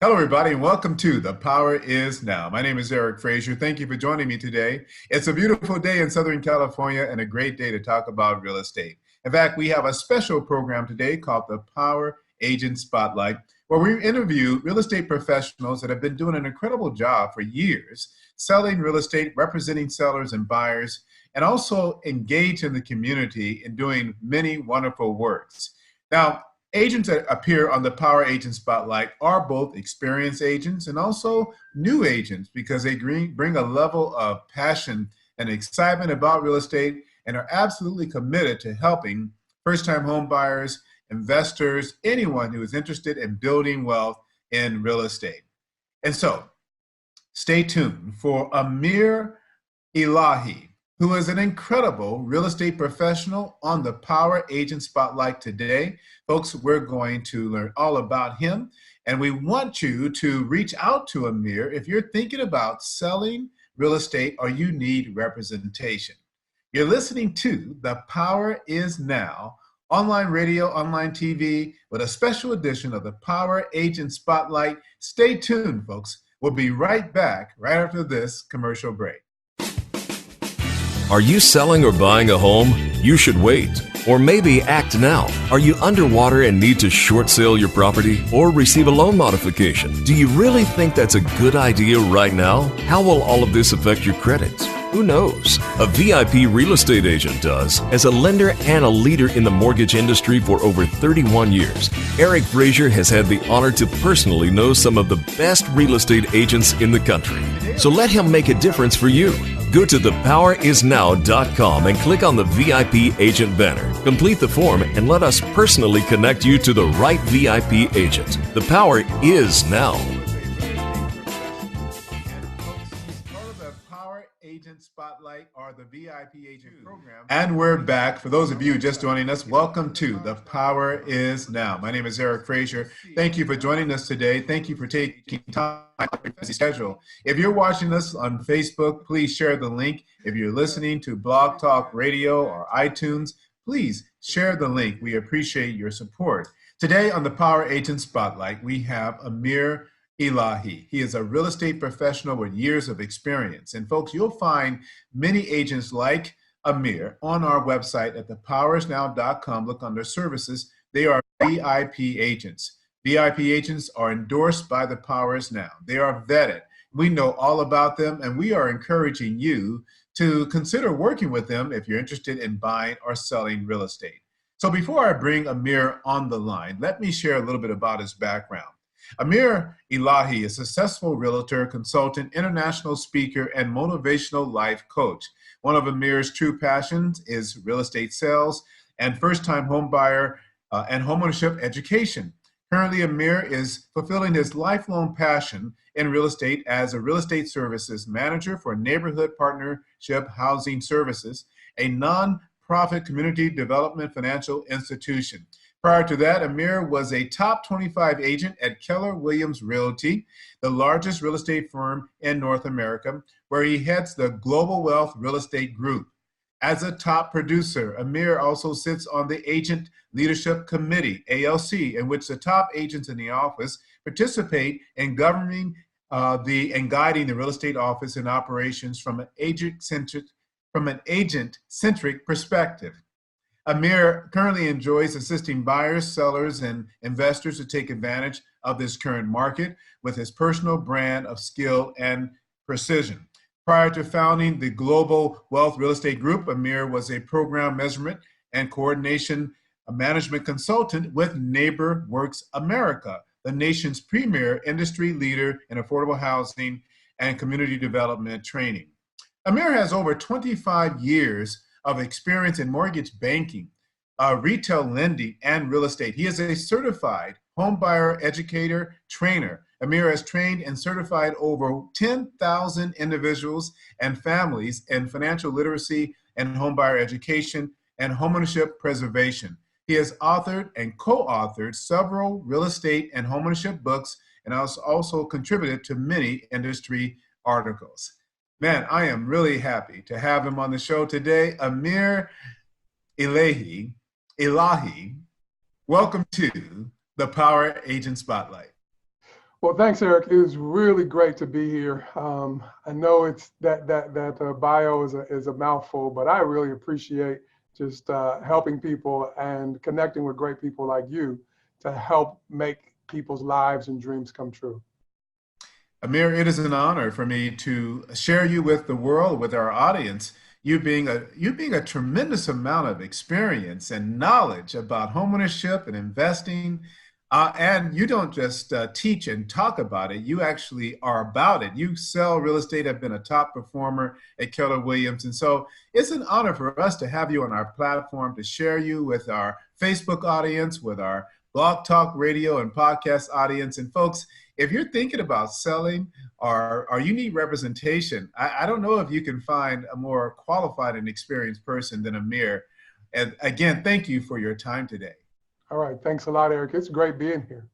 Hello, everybody, and welcome to The Power Is Now. My name is Eric Frazier. Thank you for joining me today. It's a beautiful day in Southern California and a great day to talk about real estate. In fact, we have a special program today called the Power Agent Spotlight, where we interview real estate professionals that have been doing an incredible job for years, selling real estate, representing sellers and buyers, and also engage in the community in doing many wonderful works. Now, agents that appear on the Power Agent Spotlight are both experienced agents and also new agents because they bring a level of passion and excitement about real estate and are absolutely committed to helping first-time home buyers, investors, anyone who is interested in building wealth in real estate. And so, stay tuned for Ameer Elahee, who is an incredible real estate professional on the Power Agent Spotlight today. Folks, we're going to learn all about him, and we want you to reach out to Ameer if you're thinking about selling real estate or you need representation. You're listening to The Power Is Now, online radio, online TV, with a special edition of the Power Agent Spotlight. Stay tuned, folks. We'll be right back right after this commercial break. Are you selling or buying a home? You should wait. Or maybe act now. Are you underwater and need to short sale your property or receive a loan modification? Do you really think that's a good idea right now? How will all of this affect your credit? Who knows? A VIP real estate agent does. As a lender and a leader in the mortgage industry for over 31 years, Eric Frazier has had the honor to personally know some of the best real estate agents in the country. So let him make a difference for you. Go to thepowerisnow.com and click on the VIP agent banner. Complete the form and let us personally connect you to the right VIP agent. The power is now. Agent Spotlight or the VIP agent program. And we're back. For those of you just joining us, welcome to The Power Is Now. My name is Eric Frazier. Thank you for joining us today. Thank you for taking time out of your busy schedule. If you're watching us on Facebook, please share the link. If you're listening to Blog Talk Radio or iTunes, please share the link. We appreciate your support. Today on The Power Agent Spotlight, we have Ameer Elahee. He is a real estate professional with years of experience. And folks, you'll find many agents like Ameer on our website at thepowerisnow.com. Look under services. They are VIP agents. VIP agents are endorsed by the Power Is Now. They are vetted. We know all about them, and we are encouraging you to consider working with them if you're interested in buying or selling real estate. So before I bring Ameer on the line, let me share a little bit about his background. Ameer Elahee is a successful realtor, consultant, international speaker, and motivational life coach. One of Ameer's true passions is real estate sales and first-time home buyer and homeownership education. Currently, Ameer is fulfilling his lifelong passion in real estate as a real estate services manager for Neighborhood Partnership Housing Services, a non-profit community development financial institution. Prior to that, Ameer was a top 25 agent at Keller Williams Realty, the largest real estate firm in North America, where he heads the Global Wealth Real Estate Group. As a top producer, Ameer also sits on the Agent Leadership Committee, ALC, in which the top agents in the office participate in governing and guiding the real estate office and operations from an agent-centric perspective. Ameer currently enjoys assisting buyers, sellers, and investors to take advantage of this current market with his personal brand of skill and precision. Prior to founding the Global Wealth Real Estate Group, Ameer was a program measurement and coordination management consultant with NeighborWorks America, the nation's premier industry leader in affordable housing and community development training. Ameer has over 25 years of experience in mortgage banking, retail lending, and real estate. He is a certified homebuyer educator trainer. Ameer has trained and certified over 10,000 individuals and families in financial literacy and homebuyer education and homeownership preservation. He has authored and co-authored several real estate and homeownership books and has also contributed to many industry articles. Man, I am really happy to have him on the show today. Ameer Elahee, welcome to the Power Agent Spotlight. Well, thanks, Eric. It was really great to be here. I know it's that bio is a mouthful, but I really appreciate just helping people and connecting with great people like you to help make people's lives and dreams come true. Ameer, it is an honor for me to share you with the world, with our audience. You being a tremendous amount of experience and knowledge about homeownership and investing, and you don't just teach and talk about it. You actually are about it. You sell real estate, have been a top performer at Keller Williams, and so it's an honor for us to have you on our platform to share you with our Facebook audience, with our Blog Talk Radio and podcast audience, and folks. If you're thinking about selling or you need representation, I don't know if you can find a more qualified and experienced person than Ameer. And again, thank you for your time today. All right. Thanks a lot, Eric. It's great being here.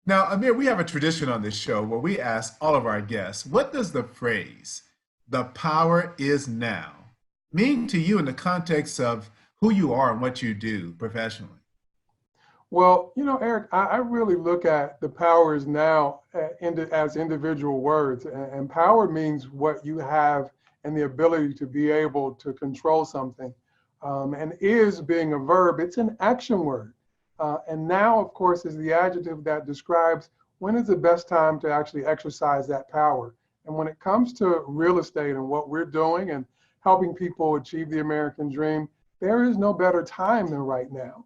Now, Ameer, we have a tradition on this show where we ask all of our guests, what does the phrase, "the power is now," mean to you in the context of who you are and what you do professionally? Well, Eric, I really look at the powers now as individual words, and power means what you have and the ability to be able to control something. And is being a verb, it's an action word. And now, of course, is the adjective that describes when is the best time to actually exercise that power. And when it comes to real estate and what we're doing and helping people achieve the American dream, there is no better time than right now.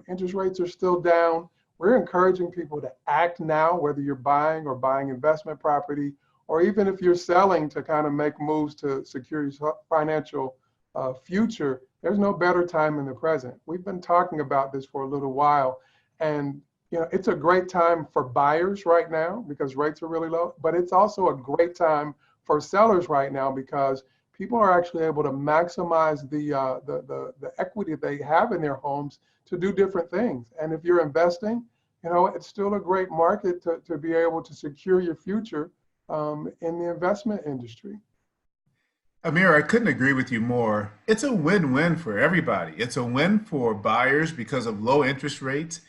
Interest rates are still down. We're encouraging people to act now, whether you're buying or buying investment property, or even if you're selling to kind of make moves to secure your financial future. There's no better time than the present. We've been talking about this for a little while, and it's a great time for buyers right now because rates are really low, but it's also a great time for sellers right now because people are actually able to maximize the equity they have in their homes to do different things. And if you're investing, it's still a great market to be able to secure your future in the investment industry. Ameer, I couldn't agree with you more. It's a win-win for everybody. It's a win for buyers because of low interest rates.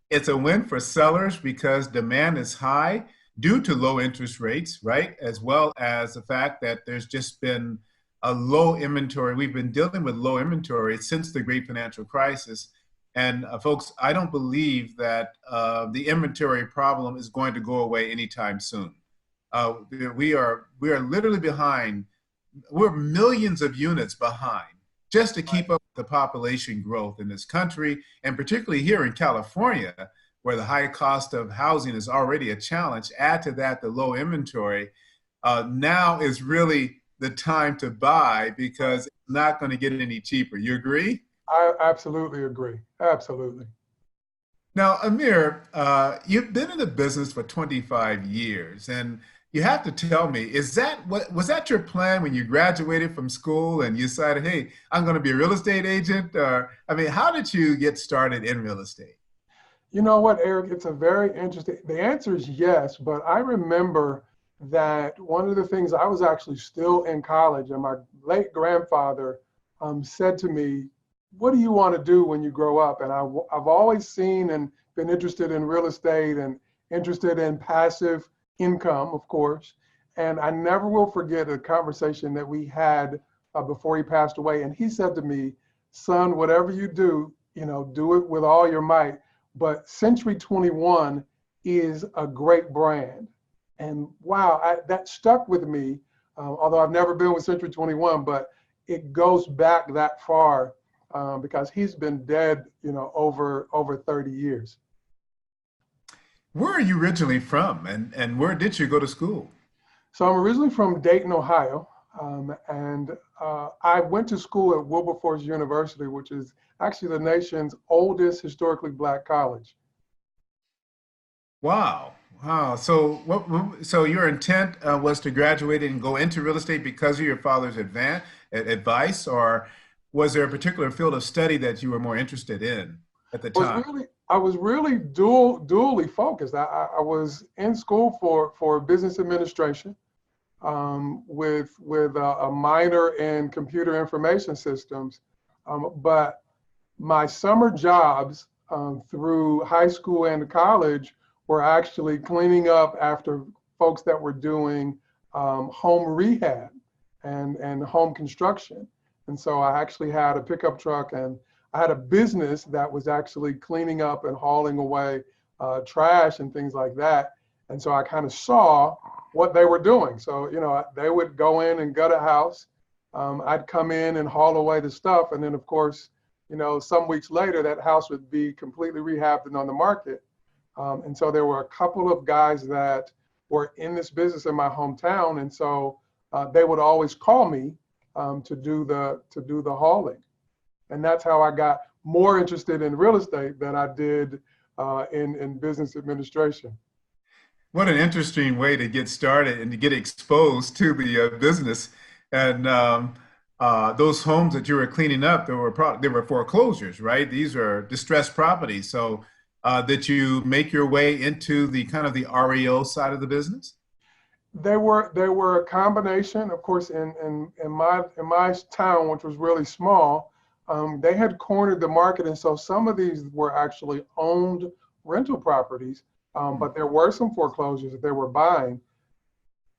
It's a win for sellers because demand is high due to low interest rates, right? As well as the fact that there's just been a low inventory. We've been dealing with low inventory since the great financial crisis. And folks, I don't believe that the inventory problem is going to go away anytime soon. We are literally behind. We're millions of units behind just to keep up with the population growth in this country, and particularly here in California, where the high cost of housing is already a challenge. Add to that the low inventory. Now is really the time to buy because it's not going to get any cheaper. You agree? I absolutely agree. Absolutely. Now, Ameer, you've been in the business for 25 years, and you have to tell me, was that your plan when you graduated from school and you decided, hey, I'm going to be a real estate agent? Or, how did you get started in real estate? You know what, Eric, it's a very interesting, the answer is yes, but I remember that one of the things, I was actually still in college and my late grandfather said to me, what do you want to do when you grow up? And I've always seen and been interested in real estate and interested in passive income, of course. And I never will forget a conversation that we had before he passed away. And he said to me, son, whatever you do, do it with all your might. But Century 21 is a great brand. And wow, that stuck with me, although I've never been with Century 21, but it goes back that far because he's been dead, over 30 years. Where are you originally from, and where did you go to school? So I'm originally from Dayton, Ohio, and I went to school at Wilberforce University, which is actually the nation's oldest historically Black college. Wow. So your intent was to graduate and go into real estate because of your father's advice, or was there a particular field of study that you were more interested in at the time? I was really dually focused. I was in school for business administration with a minor in computer information systems, but my summer jobs through high school and college were actually cleaning up after folks that were doing home rehab and home construction. And so I actually had a pickup truck, and I had a business that was actually cleaning up and hauling away trash and things like that. And so I kind of saw what they were doing. So, you know, they would go in and gut a house. I'd come in and haul away the stuff. And then, of course, you know, some weeks later, that house would be completely rehabbed and on the market. And so there were a couple of guys that were in this business in my hometown. And so they would always call me to do the hauling. And that's how I got more interested in real estate than I did in business administration. What an interesting way to get started and to get exposed to the business. And those homes that you were cleaning up, they were foreclosures, right? These are distressed properties. So did you make your way into the kind of the REO side of the business? They were a combination. Of course, in my town, which was really small, they had cornered the market, and so some of these were actually owned rental properties, but there were some foreclosures that they were buying.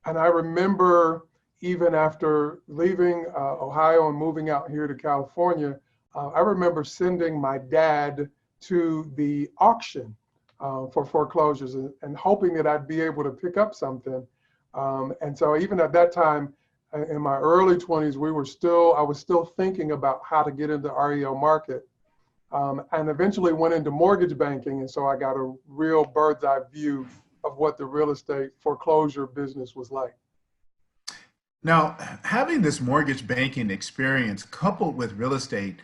And I remember even after leaving Ohio and moving out here to California, I remember sending my dad to the auction for foreclosures and hoping that I'd be able to pick up something. And so even at that time, in my early 20s, I was still thinking about how to get into the REO market, and eventually went into mortgage banking. And so I got a real bird's eye view of what the real estate foreclosure business was like. Now, having this mortgage banking experience coupled with real estate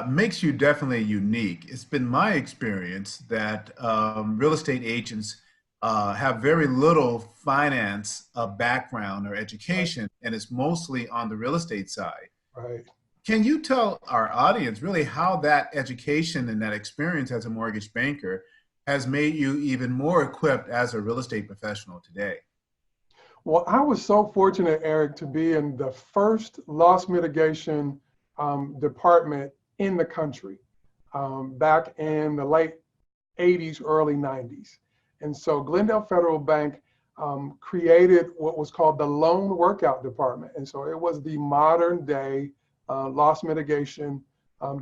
makes you definitely unique. It's been my experience that real estate agents have very little finance background or education, and it's mostly on the real estate side. Right. Can you tell our audience really how that education and that experience as a mortgage banker has made you even more equipped as a real estate professional today? Well, I was so fortunate, Eric, to be in the first loss mitigation department in the country back in the late 80s, early 90s. And so Glendale Federal Bank created what was called the Loan Workout Department. And so it was the modern day loss mitigation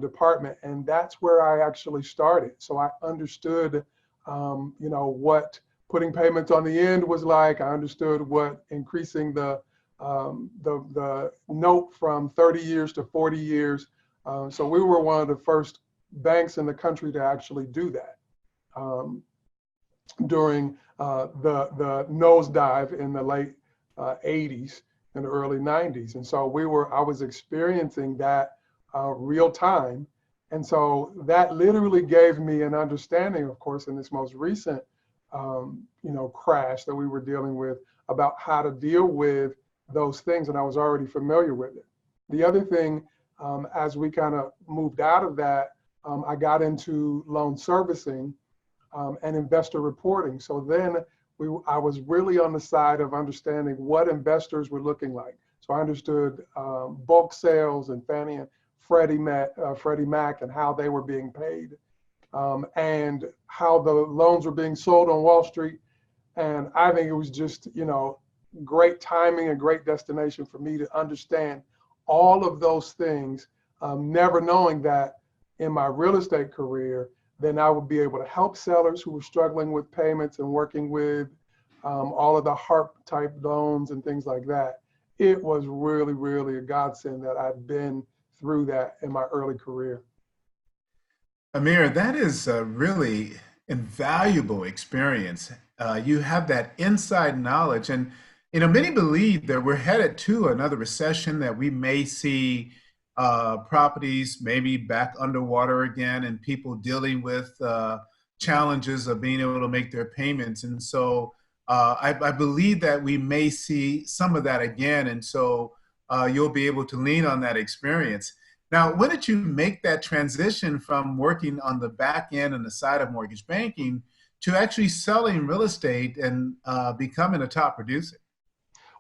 department. And that's where I actually started. So I understood, what putting payments on the end was like. I understood what increasing the note from 30 years to 40 years. So we were one of the first banks in the country to actually do that. During the nosedive in the late 80s and early 90s. And so I was experiencing that real time. And so that literally gave me an understanding, of course, in this most recent, crash that we were dealing with, about how to deal with those things. And I was already familiar with it. The other thing, as we kind of moved out of that, I got into loan servicing and investor reporting. So then I was really on the side of understanding what investors were looking like. So I understood bulk sales and Fannie and Freddie Mac and how they were being paid, and how the loans were being sold on Wall Street. And I think it was just, great timing and great destination for me to understand all of those things, never knowing that in my real estate career, then I would be able to help sellers who were struggling with payments and working with all of the HARP type loans and things like that. It was really, really a godsend that I'd been through that in my early career. Ameer, that is a really invaluable experience. You have that inside knowledge, and many believe that we're headed to another recession, that we may see properties maybe back underwater again, and people dealing with challenges of being able to make their payments. And so I believe that we may see some of that again. And so you'll be able to lean on that experience. Now, when did you make that transition from working on the back end and the side of mortgage banking to actually selling real estate and becoming a top producer?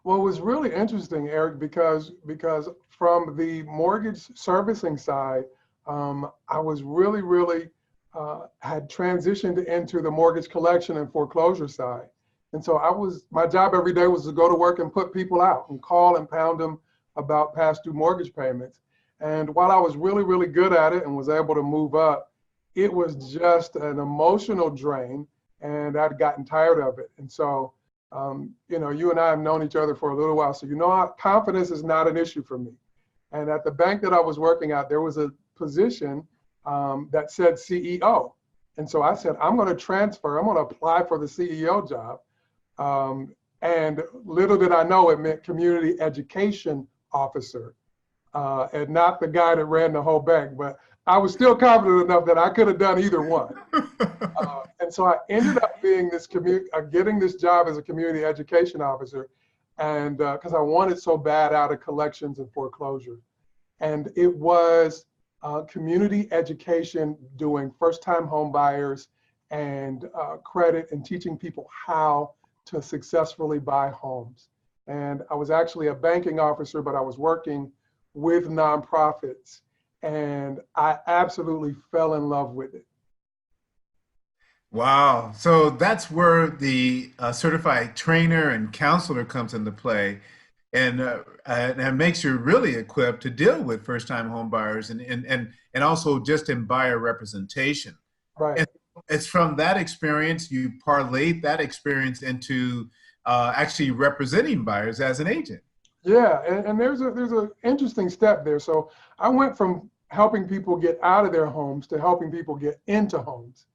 Well, it was really interesting, Eric, because from the mortgage servicing side, I was really, really had transitioned into the mortgage collection and foreclosure side. And so my job every day was to go to work and put people out and call and pound them about past due mortgage payments. And while I was really, really good at it and was able to move up, it was just an emotional drain, and I'd gotten tired of it. And so, you and I have known each other for a little while, so confidence is not an issue for me. And at the bank that I was working at, there was a position that said CEO. And so I said, I'm going to transfer, I'm going to apply for the CEO job. And little did I know it meant community education officer, and not the guy that ran the whole bank. But I was still confident enough that I could have done either one. And so I ended up being getting this job as a community education officer, and because I wanted so bad out of collections and foreclosure. And it was community education, doing first-time home buyers and credit, and teaching people how to successfully buy homes. And I was actually a banking officer, but I was working with nonprofits, and I absolutely fell in love with it. Wow. So that's where the certified trainer and counselor comes into play, and makes you really equipped to deal with first-time home buyers and also just in buyer representation. Right. And it's from that experience you parlayed that experience into actually representing buyers as an agent. Yeah, and there's a interesting step there. So I went from helping people get out of their homes to helping people get into homes.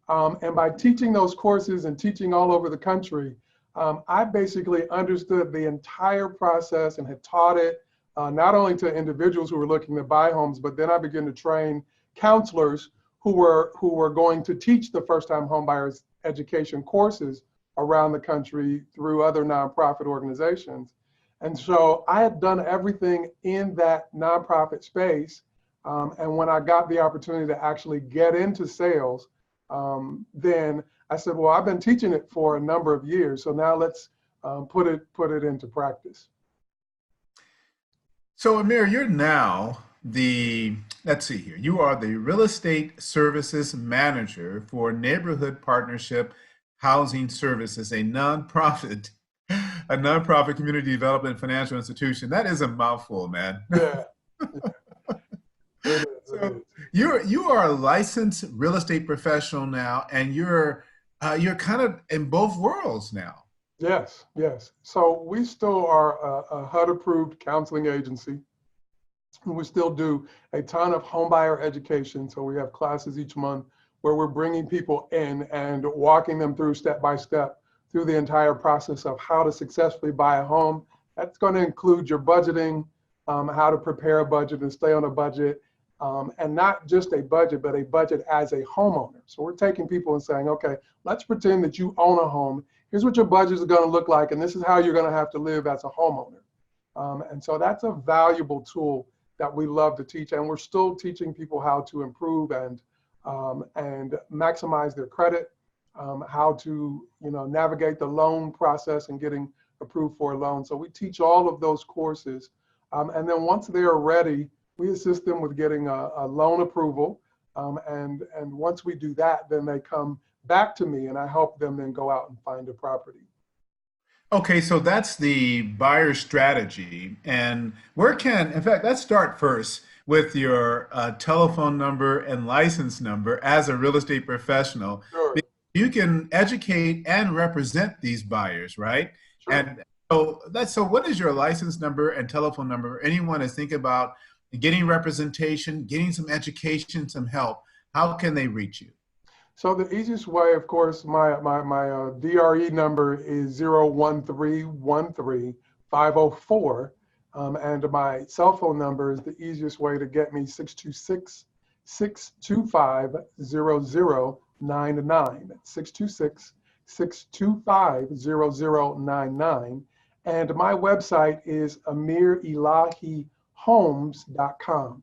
And by teaching those courses and teaching all over the country, I basically understood the entire process and had taught it not only to individuals who were looking to buy homes, but then I began to train counselors who were going to teach the first-time homebuyers education courses around the country through other nonprofit organizations. And so I had done everything in that nonprofit space. And when I got the opportunity to actually get into sales, then I said, well, I've been teaching it for a number of years, so now let's put it into practice. So Ameer, you're now let's see here, you are the real estate services manager for Neighborhood Partnership Housing Services, a nonprofit community development financial institution. That is a mouthful, man. Yeah. So you are a licensed real estate professional now, and you're kind of in both worlds now. Yes. So we still are a HUD-approved counseling agency. We still do a ton of homebuyer education. So we have classes each month where we're bringing people in and walking them through step by step through the entire process of how to successfully buy a home. That's going to include your budgeting, how to prepare a budget and stay on a budget, and not just a budget, but a budget as a homeowner. So we're taking people and saying, okay, let's pretend that you own a home. Here's what your budget is going to look like, and this is how you're going to have to live as a homeowner. And so that's a valuable tool that we love to teach, and we're still teaching people how to improve and maximize their credit, how to navigate the loan process and getting approved for a loan. So we teach all of those courses, and then once they are ready, we assist them with getting a loan approval, and once we do that, then they come back to me and I help them then go out and find a property. Okay, so that's the buyer strategy. And in fact, let's start first with your telephone number and license number as a real estate professional. Sure. You can educate and represent these buyers, right? Sure. And so what is your license number and telephone number? Anyone is thinking about getting representation, getting some education, some help, how can they reach you? So the easiest way, of course, my DRE number is 01313-504, and my cell phone number is the easiest way to get me, 626-625-0099. That's 626-625-0099. And my website is ameerelaheehomes.com.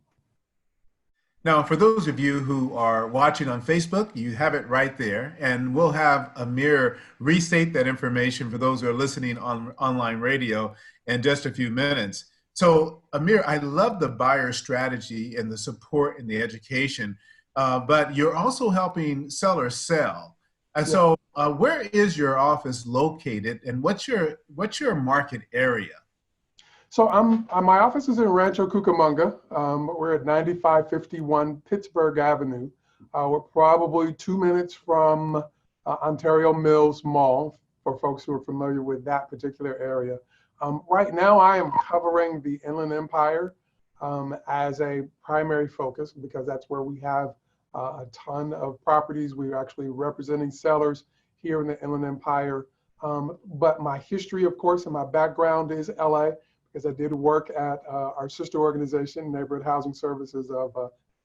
Now, for those of you who are watching on Facebook, you have it right there, and we'll have Ameer restate that information for those who are listening on online radio in just a few minutes. So, Ameer, I love the buyer strategy and the support and the education. but you're also helping sellers sell. And Yeah. so, where is your office located, and what's your market area? So my office is in Rancho Cucamonga. We're at 9551 Pittsburgh Avenue. We're probably 2 minutes from Ontario Mills Mall, for folks who are familiar with that particular area. Right now, I am covering the Inland Empire as a primary focus because that's where we have a ton of properties. We're actually representing sellers here in the Inland Empire. But my history, of course, and my background is LA, because I did work at our sister organization, Neighborhood Housing Services of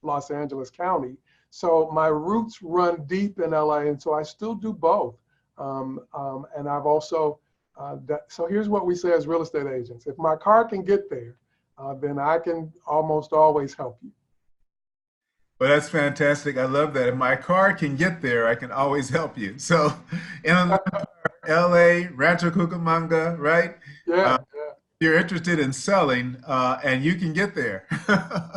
Los Angeles County. So my roots run deep in LA, and so I still do both. And I've also, so here's what we say as real estate agents. If my car can get there, then I can almost always help you. Well, that's fantastic. I love that. If my car can get there, I can always help you. So, in LA, Rancho Cucamonga, right? Yeah, Uh, you're interested in selling, and you can get there.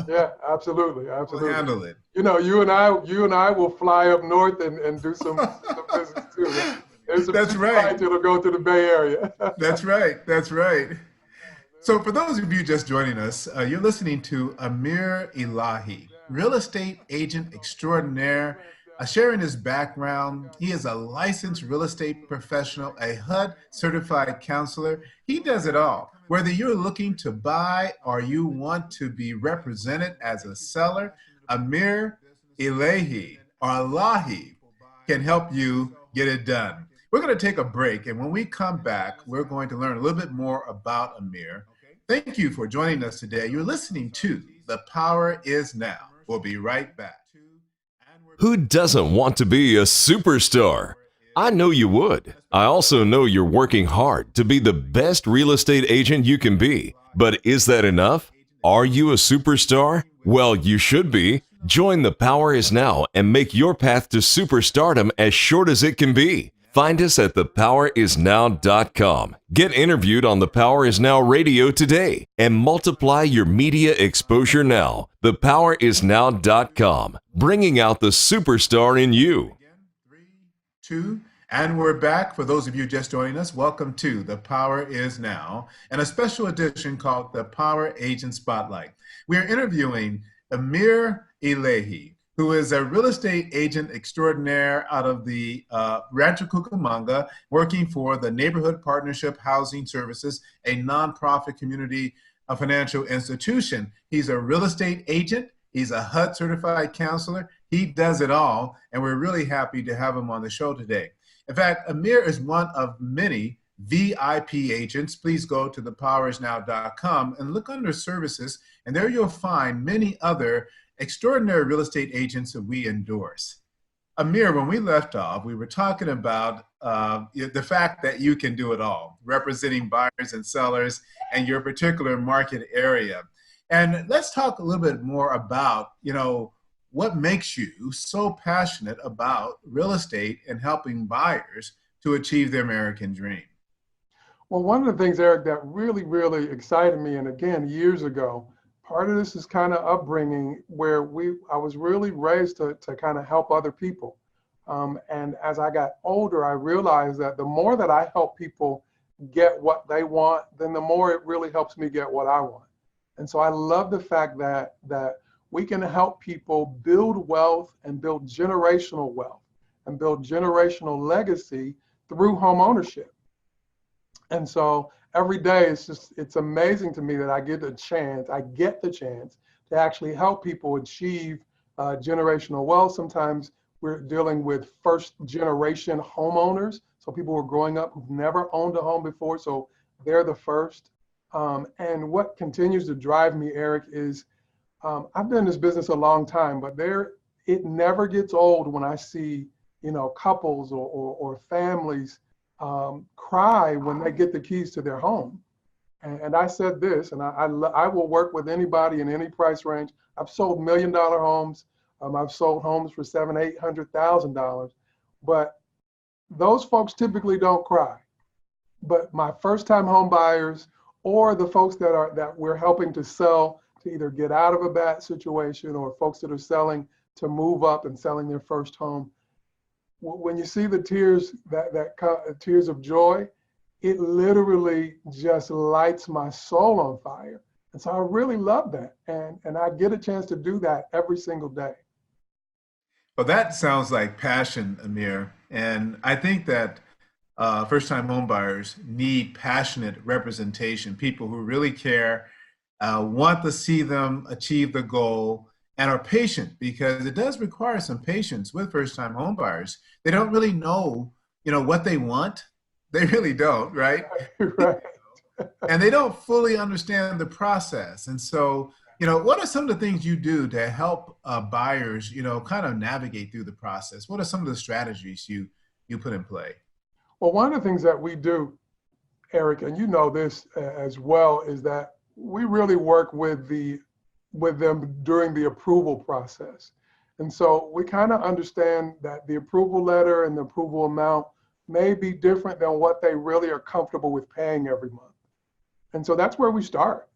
yeah, absolutely, We'll absolutely. handle it. You know, you and I will fly up north and do some business too. There's some That's cheap right. flights that'll go to the Bay Area. That's right. That's right. So, for those of you just joining us, you're listening to Ameer Elahee, real estate agent extraordinaire, sharing his background. He is a licensed real estate professional, a HUD certified counselor. He does it all. Whether you're looking to buy or you want to be represented as a seller, Ameer Elahee or Elahi can help you get it done. We're going to take a break, and when we come back, we're going to learn a little bit more about Ameer. Thank you for joining us today. You're listening to The Power Is Now. We'll be right back. Who doesn't want to be a superstar? I know you would. I also know you're working hard to be the best real estate agent you can be. But is that enough? Are you a superstar? Well, you should be. Join The Power Is Now and make your path to superstardom as short as it can be. Find us at thepowerisnow.com. Get interviewed on The Power Is Now radio today and multiply your media exposure now. Thepowerisnow.com, bringing out the superstar in you. 3, 2, and we're back. For those of you just joining us, welcome to The Power Is Now and a special edition called The Power Agent Spotlight. We are interviewing Ameer Elahee, who is a real estate agent extraordinaire out of the Rancho Cucamonga, working for the Neighborhood Partnership Housing Services, a nonprofit community financial institution. He's a real estate agent. He's a HUD certified counselor. He does it all, and we're really happy to have him on the show today. In fact, Ameer is one of many VIP agents. Please go to thepowerisnow.com and look under services, and there you'll find many other extraordinary real estate agents that we endorse. Ameer, when we left off, we were talking about the fact that you can do it all, representing buyers and sellers and your particular market area. And let's talk a little bit more about, what makes you so passionate about real estate and helping buyers to achieve their American dream. Well, one of the things, Eric, that really, really excited me, and again, years ago, part of this is kind of upbringing where I was really raised to kind of help other people. And as I got older, I realized that the more that I help people get what they want, then the more it really helps me get what I want. And so I love the fact that we can help people build wealth and build generational wealth and build generational legacy through home ownership. And so every day it's amazing to me that I get the chance to actually help people achieve generational wealth. Sometimes we're dealing with first generation homeowners. So people who are growing up who've never owned a home before. So they're the first. And what continues to drive me, Eric, is I've been in this business a long time, but it never gets old when I see, couples or families cry when they get the keys to their home. And I said this, and I will work with anybody in any price range. I've sold $1 million homes. I've sold homes for $700,000, $800,000, but those folks typically don't cry. But my first-time home buyers or the folks that we're helping to sell to either get out of a bad situation or folks that are selling to move up and selling their first home, when you see the tears, tears of joy, it literally just lights my soul on fire. And so I really love that. And I get a chance to do that every single day. Well, that sounds like passion, Ameer. And I think that first-time home buyers need passionate representation, people who really care, want to see them achieve the goal, and are patient, because it does require some patience with first-time home buyers. They don't really know, what they want. They really don't, right? Right. And they don't fully understand the process. And so, what are some of the things you do to help buyers, kind of navigate through the process? What are some of the strategies you put in play? Well, one of the things that we do, Eric, and you know this as well, is that we really work with them during the approval process. And so we kind of understand that the approval letter and the approval amount may be different than what they really are comfortable with paying every month. And so that's where we start.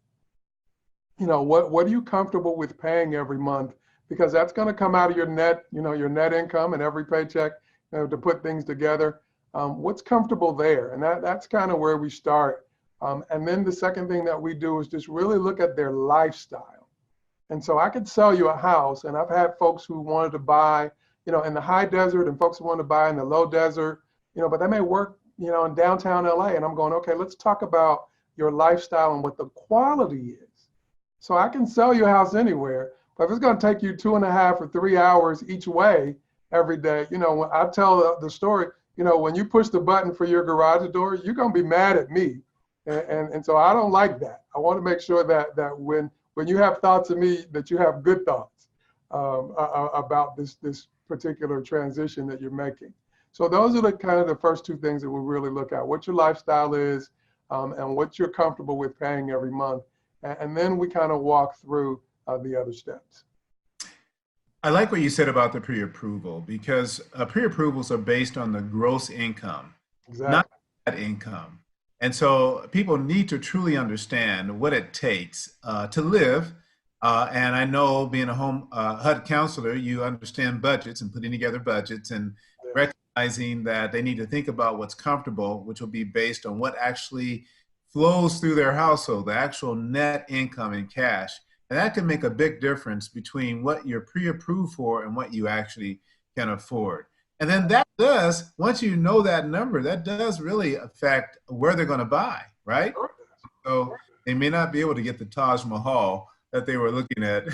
What are you comfortable with paying every month? Because that's going to come out of your your net income and every paycheck, to put things together. What's comfortable there? And that's kind of where we start. And then the second thing that we do is just really look at their lifestyle. And so I could sell you a house, and I've had folks who wanted to buy, in the high desert, and folks who want to buy in the low desert, but they may work, in downtown LA. And I'm going, okay, let's talk about your lifestyle and what the quality is. So I can sell you a house anywhere, but if it's going to take you 2.5 or 3 hours each way every day, when I tell the story, when you push the button for your garage door, you're going to be mad at me. And so I don't like that. I want to make sure that when you have thoughts of me, that you have good thoughts about this particular transition that you're making. So those are the first two things that we really look at: what your lifestyle is, and what you're comfortable with paying every month. And then we kind of walk through the other steps. I like what you said about the pre-approval, because pre-approvals are based on the gross income, Exactly. not net income. And so people need to truly understand what it takes to live. And I know, being a home HUD counselor, you understand budgets and putting together budgets, and recognizing that they need to think about what's comfortable, which will be based on what actually flows through their household, the actual net income in cash. And that can make a big difference between what you're pre-approved for and what you actually can afford. And then that does, once you know that number, that does really affect where they're going to buy, right? So they may not be able to get the Taj Mahal that they were looking at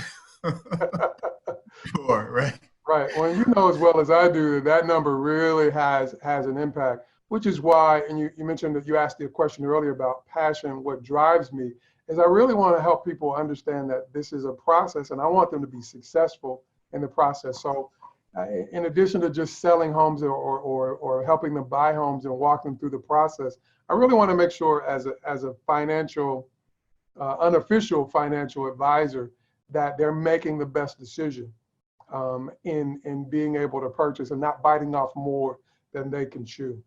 before, right? Right. Well, you know as well as I do that number really has an impact, which is why, and you mentioned that you asked the question earlier about passion. What drives me is I really want to help people understand that this is a process, and I want them to be successful in the process. So in addition to just selling homes or helping them buy homes and walk them through the process, I really want to make sure as a financial, unofficial financial advisor, that they're making the best decision in being able to purchase and not biting off more than they can chew.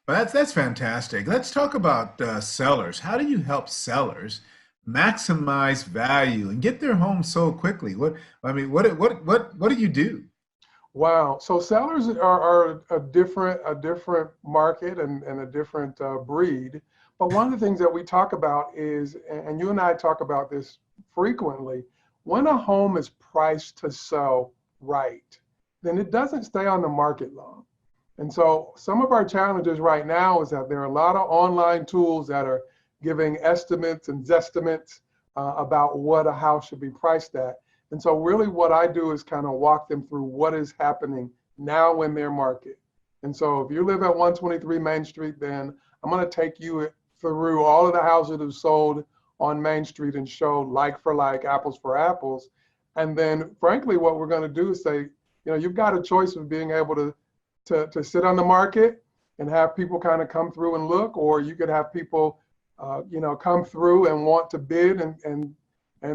Well, that's fantastic. Let's talk about sellers. How do you help sellers maximize value and get their home sold quickly? What do you do? Wow. So sellers are a different market and a different breed. But one of the things that we talk about is, and you and I talk about this frequently, when a home is priced to sell right, then it doesn't stay on the market long. And so some of our challenges right now is that there are a lot of online tools that are giving estimates and zestimates about what a house should be priced at. And so really what I do is kind of walk them through what is happening now in their market. And so if you live at 123 Main Street, then I'm going to take you through all of the houses that have sold on Main Street and show like for like, apples for apples. And then frankly, what we're going to do is say, you've got a choice of being able to sit on the market and have people kind of come through and look, or you could have people, come through and want to bid and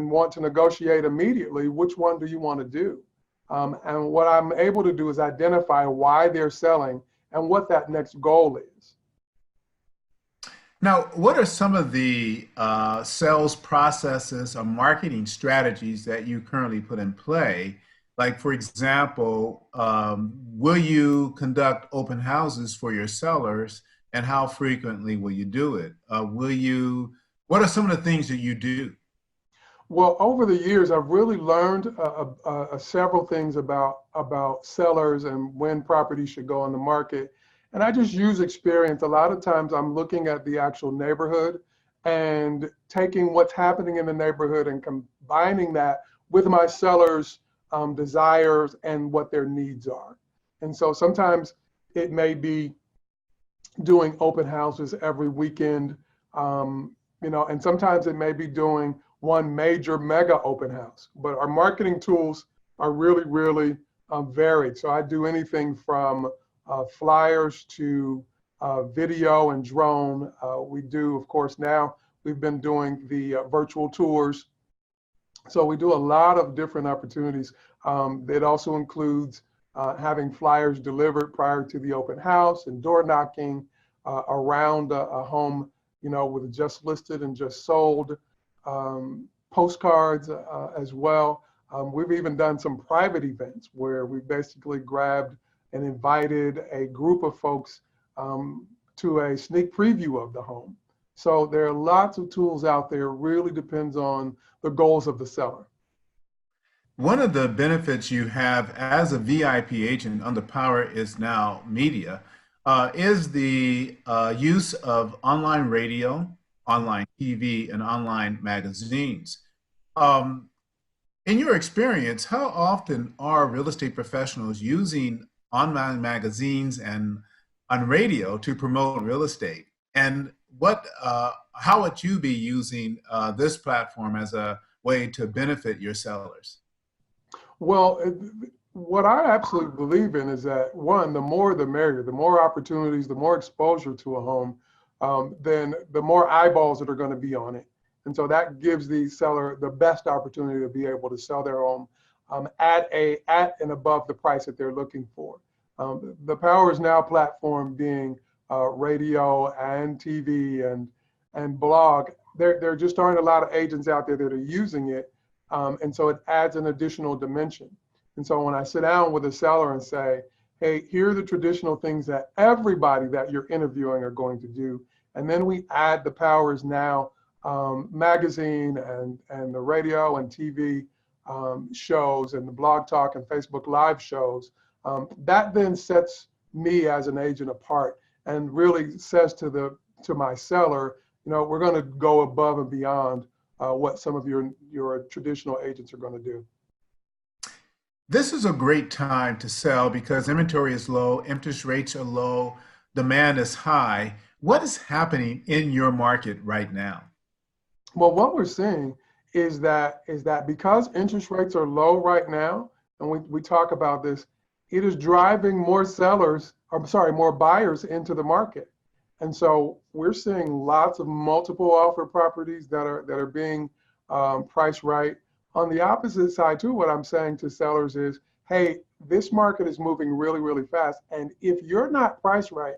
want to negotiate immediately. Which one do you want to do? And what I'm able to do is identify why they're selling and what that next goal is. Now, what are some of the sales processes or marketing strategies that you currently put in play Like, for example, will you conduct open houses for your sellers, and how frequently will you do it? What are some of the things that you do? Well, over the years, I've really learned several things about sellers and when properties should go on the market. And I just use experience. A lot of times I'm looking at the actual neighborhood and taking what's happening in the neighborhood and combining that with my sellers' desires and what their needs are. And so sometimes it may be doing open houses every weekend, and sometimes it may be doing one major mega open house. But our marketing tools are really, really varied. So I do anything from flyers to video and drone. We do, of course, now we've been doing the virtual tours. So we do a lot of different opportunities. It also includes having flyers delivered prior to the open house and door knocking around a home, with just listed and just sold, postcards as well. We've even done some private events where we basically grabbed and invited a group of folks to a sneak preview of the home. So there are lots of tools out there. It really depends on the goals of the seller. One of the benefits you have as a VIP agent on the Power is Now media is the use of online radio, online TV, and online magazines. Um, in your experience, how often are real estate professionals using online magazines and on radio to promote real estate? And how would you be using this platform as a way to benefit your sellers? Well, what I absolutely believe in is that, one, the more the merrier, the more opportunities, the more exposure to a home, then the more eyeballs that are going to be on it. And so that gives the seller the best opportunity to be able to sell their home at and above the price that they're looking for. The Power is Now platform being radio and TV and blog, there just aren't a lot of agents out there that are using it. And so it adds an additional dimension. And so when I sit down with a seller and say, hey, here are the traditional things that everybody that you're interviewing are going to do, and then we add the Power is Now magazine and the radio and TV shows and the blog talk and Facebook Live shows, that then sets me as an agent apart and really says to my seller, we're going to go above and beyond what some of your traditional agents are going to do. This is a great time to sell because inventory is low, interest rates are low, demand is high. What is happening in your market right now? Well, what we're seeing is that because interest rates are low right now, and we talk about this, it is driving more buyers into the market. And so we're seeing lots of multiple offer properties that are being priced right. On the opposite side too, what I'm saying to sellers is, hey, this market is moving really, really fast. And if you're not priced right,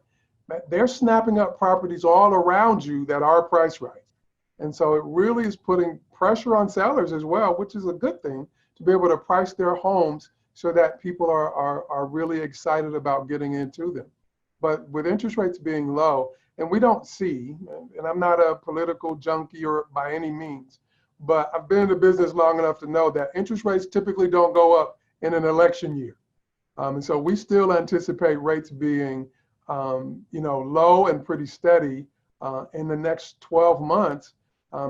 they're snapping up properties all around you that are priced right. And so it really is putting pressure on sellers as well, which is a good thing, to be able to price their homes so that people are really excited about getting into them. But with interest rates being low, and we don't see, and I'm not a political junkie or by any means, but I've been in the business long enough to know that interest rates typically don't go up in an election year. And so we still anticipate rates being, low and pretty steady in the next 12 months,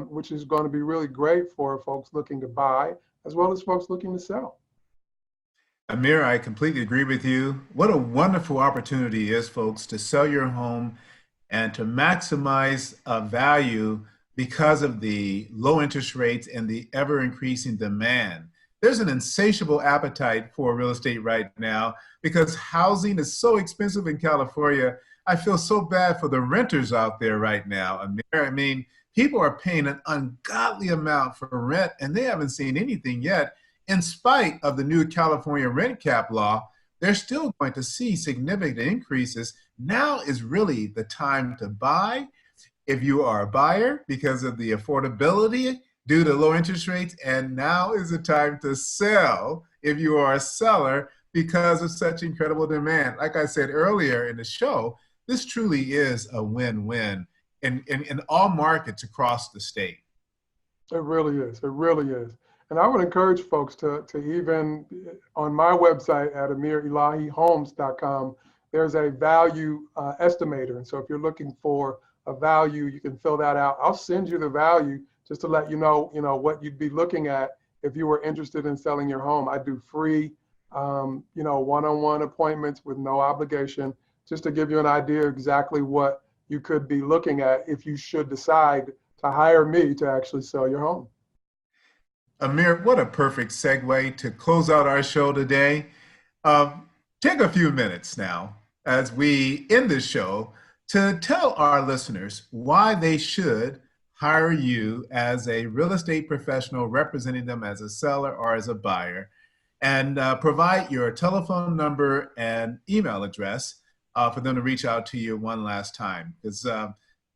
which is going to be really great for folks looking to buy as well as folks looking to sell. Ameer, I completely agree with you. What a wonderful opportunity is, folks, to sell your home and to maximize value because of the low interest rates and the ever increasing demand. There's an insatiable appetite for real estate right now because housing is so expensive in California. I feel so bad for the renters out there right now, Ameer. I mean, people are paying an ungodly amount for rent and they haven't seen anything yet. In spite of the new California rent cap law, they're still going to see significant increases. Now is really the time to buy if you are a buyer because of the affordability due to low interest rates, and now is the time to sell if you are a seller because of such incredible demand. Like I said earlier in the show, this truly is a win-win in all markets across the state. It really is. It really is. And I would encourage folks to even on my website at AmeerElahee.homes.com, there's a value estimator. And so if you're looking for a value, you can fill that out. I'll send you the value just to let you know, what you'd be looking at if you were interested in selling your home. I do free, one-on-one appointments with no obligation, just to give you an idea exactly what you could be looking at if you should decide to hire me to actually sell your home. Ameer, what a perfect segue to close out our show today. Take a few minutes now as we end this show to tell our listeners why they should hire you as a real estate professional representing them as a seller or as a buyer, and provide your telephone number and email address for them to reach out to you one last time. Because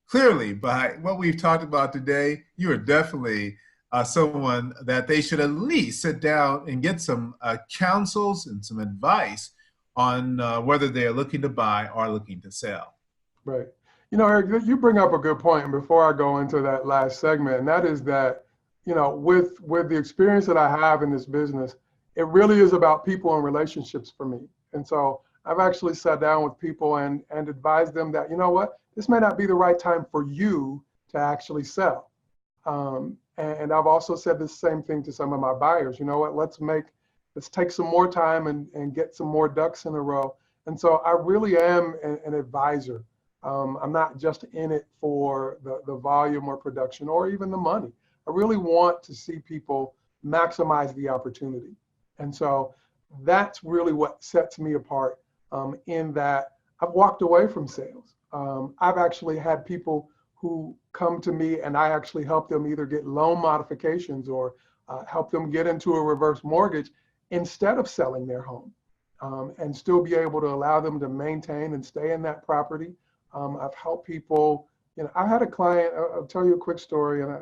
clearly, by what we've talked about today, you are definitely someone that they should at least sit down and get some counsels and some advice on whether they are looking to buy or looking to sell. Right. Eric, you bring up a good point. And before I go into that last segment, and that is that, with the experience that I have in this business, it really is about people and relationships for me. And so I've actually sat down with people and advised them that, this may not be the right time for you to actually sell. And I've also said the same thing to some of my buyers. Let's take some more time and get some more ducks in a row. And so I really am an advisor. I'm not just in it for the volume or production or even the money. I really want to see people maximize the opportunity. And so that's really what sets me apart, in that I've walked away from sales. I've actually had people who come to me and I actually help them either get loan modifications or help them get into a reverse mortgage instead of selling their home, and still be able to allow them to maintain and stay in that property. I've helped people, I had a client, I'll tell you a quick story, and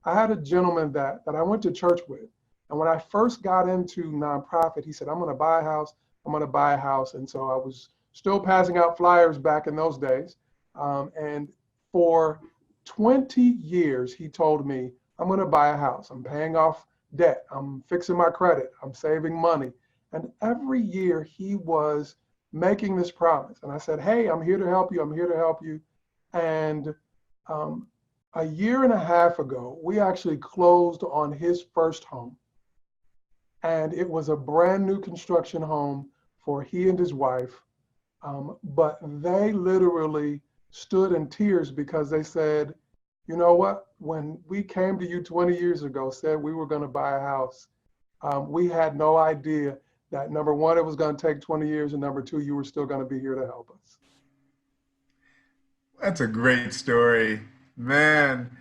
I had a gentleman that I went to church with. And when I first got into nonprofit, he said, I'm gonna buy a house, I'm gonna buy a house. And so I was still passing out flyers back in those days. And for 20 years, he told me, I'm gonna buy a house, I'm paying off debt, I'm fixing my credit, I'm saving money. And every year he was making this promise. And I said, hey, I'm here to help you, I'm here to help you. And a year and a half ago, we actually closed on his first home. And it was a brand new construction home for he and his wife. But they literally stood in tears because they said, you know what, when we came to you 20 years ago, said we were gonna buy a house, we had no idea that number one, it was gonna take 20 years, and number two, you were still gonna be here to help us. That's a great story, man.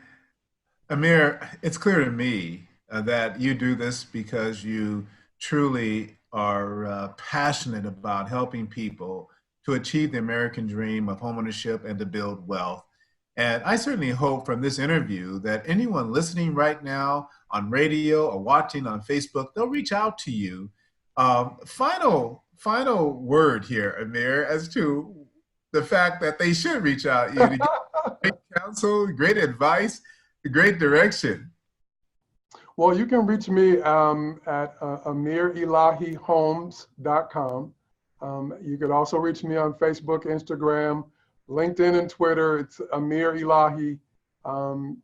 Ameer, it's clear to me that you do this because you truly are passionate about helping people to achieve the American dream of homeownership and to build wealth. And I certainly hope from this interview that anyone listening right now on radio or watching on Facebook, they'll reach out to you. Final word here, Ameer, as to the fact that they should reach out to you to get great counsel, great advice, great direction. Well, you can reach me at AmeerElahee.homes.com. You could also reach me on Facebook, Instagram, LinkedIn, and Twitter. It's Ameer Elahee.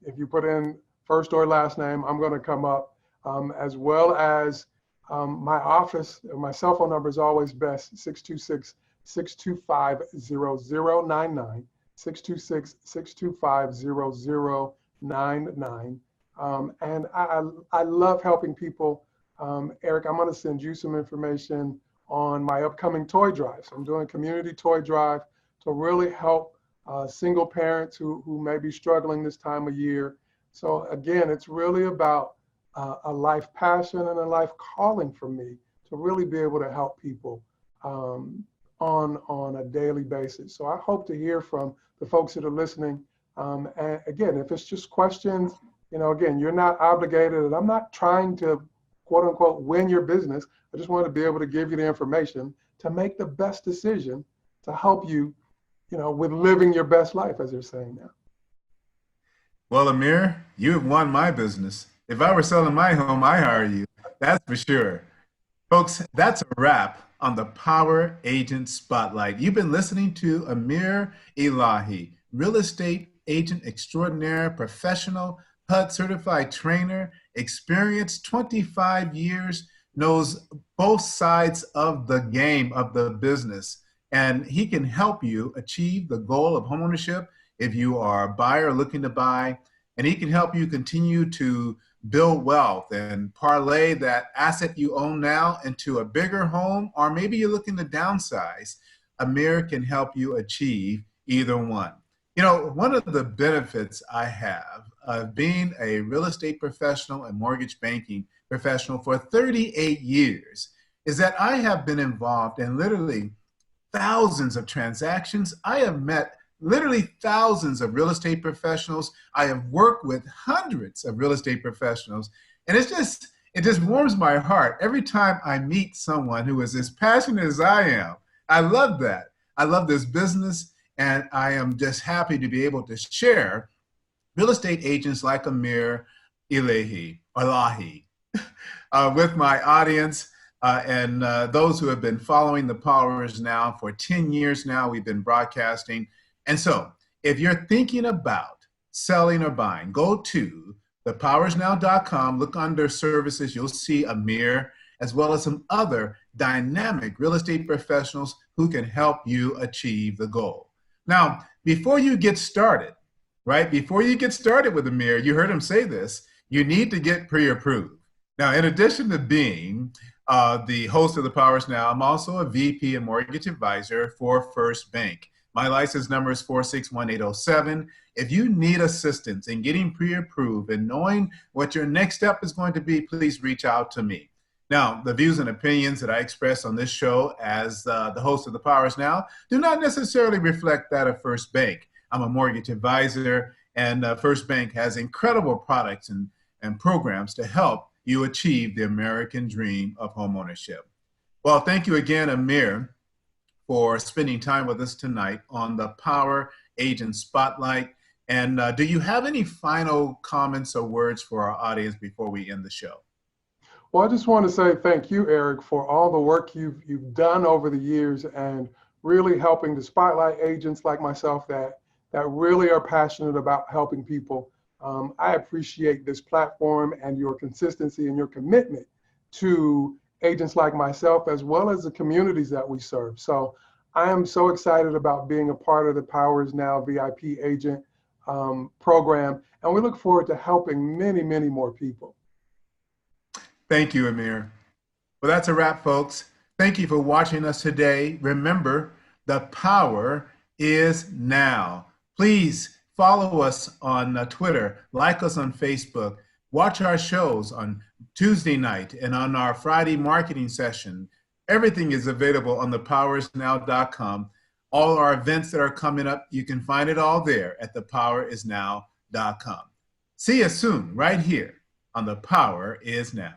If you put in first or last name, I'm going to come up, as well as my office. My cell phone number is always best, 626-625-0099, 626-625-0099. And I love helping people. Eric, I'm going to send you some information on my upcoming toy drives. I'm doing a community toy drive to really help single parents who may be struggling this time of year. So again, it's really about a life passion and a life calling for me to really be able to help people on a daily basis. So I hope to hear from the folks that are listening. And again, if it's just questions, again, you're not obligated, and I'm not trying to quote unquote win your business. I just want to be able to give you the information to make the best decision to help you, with living your best life, as they're saying now. Well, Ameer, you have won my business. If I were selling my home, I hire you. That's for sure. Folks, that's a wrap on the Power Agent Spotlight. You've been listening to Ameer Elahee, real estate agent extraordinaire, professional, HUD certified trainer, experienced 25 years, knows both sides of the game of the business. And he can help you achieve the goal of homeownership if you are a buyer looking to buy. And he can help you continue to build wealth and parlay that asset you own now into a bigger home, or maybe you're looking to downsize. Ameer can help you achieve either one. One of the benefits I have of being a real estate professional and mortgage banking professional for 38 years is that I have been involved in literally thousands of transactions. I have met literally thousands of real estate professionals. I have worked with hundreds of real estate professionals. And it just warms my heart every time I meet someone who is as passionate as I am. I love that. I love this business, and I am just happy to be able to share real estate agents like Ameer Elahee with my audience and those who have been following the Power Is Now for 10 years now. We've been broadcasting. And so if you're thinking about selling or buying, go to thepowerisnow.com, look under services, you'll see Ameer, as well as some other dynamic real estate professionals who can help you achieve the goal. Now, before you get started, before you get started with Ameer, you heard him say this, you need to get pre-approved. Now, in addition to being the host of the Power Is Now, I'm also a VP and mortgage advisor for First Bank. My license number is 461807. If you need assistance in getting pre-approved and knowing what your next step is going to be, please reach out to me. Now, the views and opinions that I express on this show as the host of the Power Is Now do not necessarily reflect that of First Bank. I'm a mortgage advisor, and First Bank has incredible products and programs to help you achieve the American dream of homeownership. Well, thank you again, Ameer, for spending time with us tonight on the Power Agent Spotlight. And do you have any final comments or words for our audience before we end the show? Well, I just want to say thank you, Eric, for all the work you've done over the years and really helping to spotlight agents like myself that really are passionate about helping people. I appreciate this platform and your consistency and your commitment to agents like myself, as well as the communities that we serve. So I am so excited about being a part of the Power Is Now VIP agent program, and we look forward to helping many, many more people. Thank you, Ameer. Well, that's a wrap, folks. Thank you for watching us today. Remember, the power is now. Please follow us on Twitter, like us on Facebook, watch our shows on Tuesday night and on our Friday marketing session. Everything is available on thepowerisnow.com. All our events that are coming up, you can find it all there at thepowerisnow.com. See you soon, right here on The Power Is Now.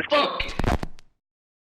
Fuck.